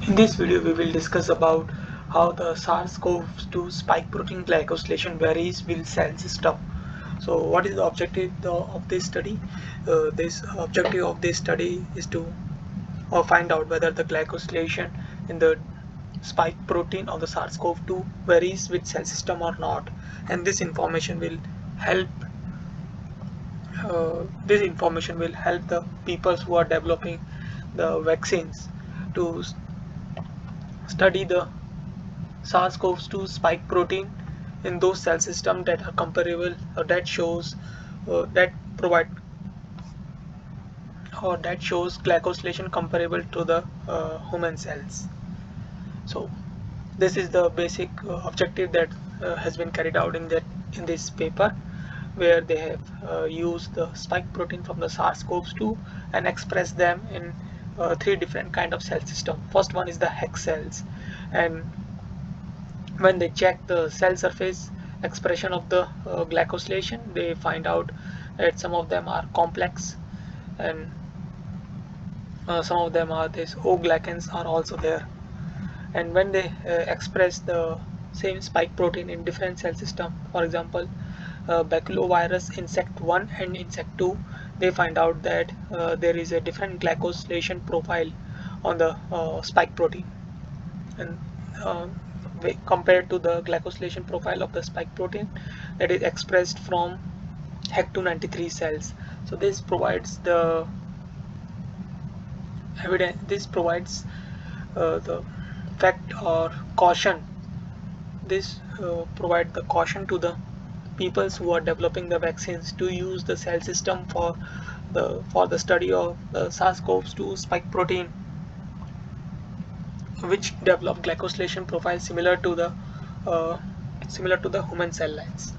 In this video, we will discuss about how the SARS-CoV-2 spike protein glycosylation varies with cell system. So, what is the objective of this study? This objective of this study is to find out whether the glycosylation in the spike protein of the SARS-CoV-2 varies with cell system or not, and help. This information will help the people who are developing the vaccines to study the SARS-CoV-2 spike protein in those cell systems that are comparable that provide that shows glycosylation comparable to the human cells. So this is the basic objective that has been carried out in this paper, where they have used the spike protein from the SARS-CoV-2 and expressed them in three different kind of cell system. First one is the hex cells, and when they check the cell surface expression of the glycosylation, they find out that some of them are complex, and some of them are this O glycans are also there. And when they express the same spike protein in different cell system, for example Baculovirus insect 1 and insect 2, they find out that there is a different glycosylation profile on the spike protein, and uh, compared to the glycosylation profile of the spike protein that is expressed from HEC293 cells. So this provides the evidence, this provides the fact or caution. This provide the caution to the peoples who are developing the vaccines to use the cell system for the study of the SARS-CoV-2 spike protein, which develop glycosylation profile uh, similar to the human cell lines.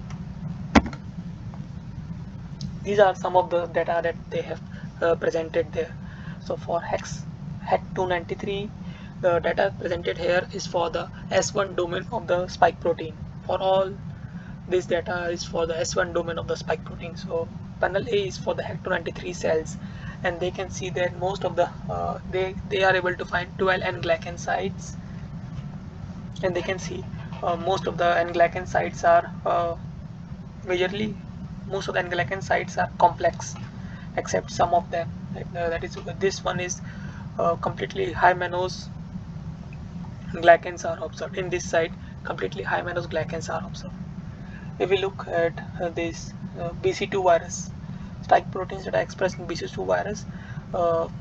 These are some of the data that they have presented there. So for HEC293, the data presented here is for the S1 domain of the spike protein. For all this data is for the S1 domain of the spike protein. So panel A is for the HEC293 cells, and they can see that most of the they are able to find 12 N-glycan sites, and they can see most of the N-glycan sites are majorly most of the N-glycan sites are complex, except some of them. That is, this one is completely high mannose glycans are observed. In this site, completely high mannose glycans are observed. If we look at this BC2 virus, spike proteins that are expressed in BC2 virus,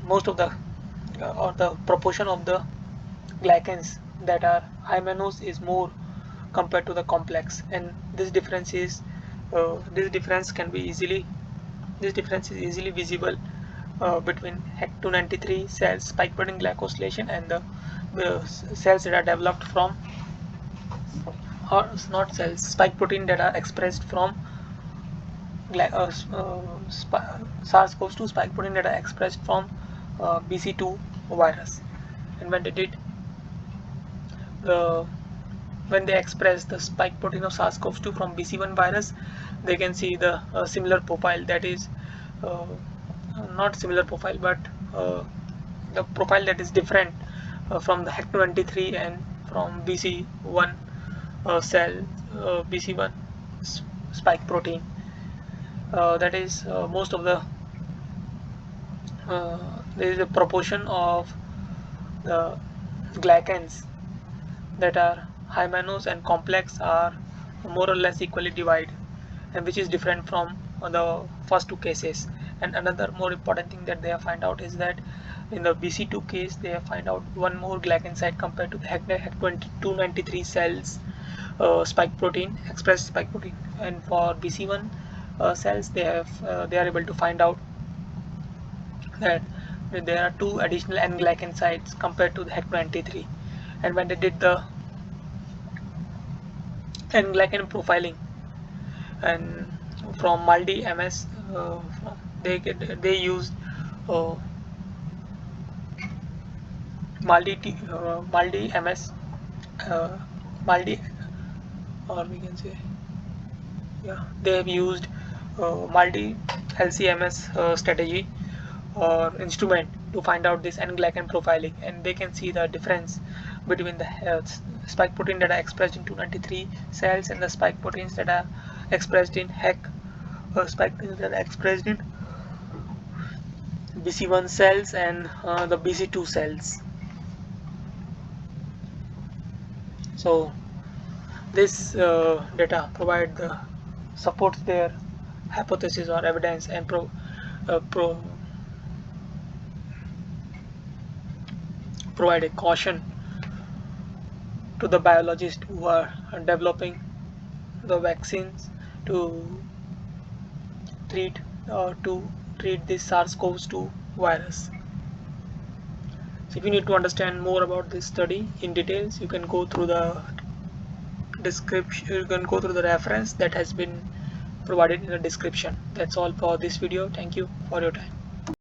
most of the or the proportion of the glycans that are high mannose is more compared to the complex, and this difference is this difference is easily visible between HEC293 cells spike protein glycosylation and the cells that are developed from, or not cells, spike protein that are expressed from SARS-CoV-2 spike protein that are expressed from BC2 virus. And the when they express the spike protein of SARS-CoV-2 from BC1 virus, they can see the similar profile, that is uh, not similar profile, but the profile that is different from the HEC293 and from BC1 BC1 spike protein. That is most of the there is a proportion of the glycans that are high mannose and complex are more or less equally divided, and which is different from the first two cases. And another more important thing that they have find out is that in the BC2 case, they have find out one more glycan site compared to the HEC293 cells spike protein, expressed spike protein. And for BC1 cells, they are able to find out that there are two additional N-glycan sites compared to the HEC293. And when they did the N-glycan profiling, and from multi MS, they used uh, multi MS, uh, multi, or we can say, yeah, they have used multi LCMS strategy or instrument to find out this N-glycan profiling, and they can see the difference between the spike protein that are expressed in 293 cells and the spike proteins that are expressed in HEC, spike proteins that are expressed in BC1 cells and the BC2 cells. So this data provide the supports their hypothesis or evidence and provide a caution to the biologists who are developing the vaccines to treat this SARS-CoV-2 virus. So if you need to understand more about this study in details, you can go through the description, you can go through the reference that has been provided in the description. That's all for this video. Thank you for your time.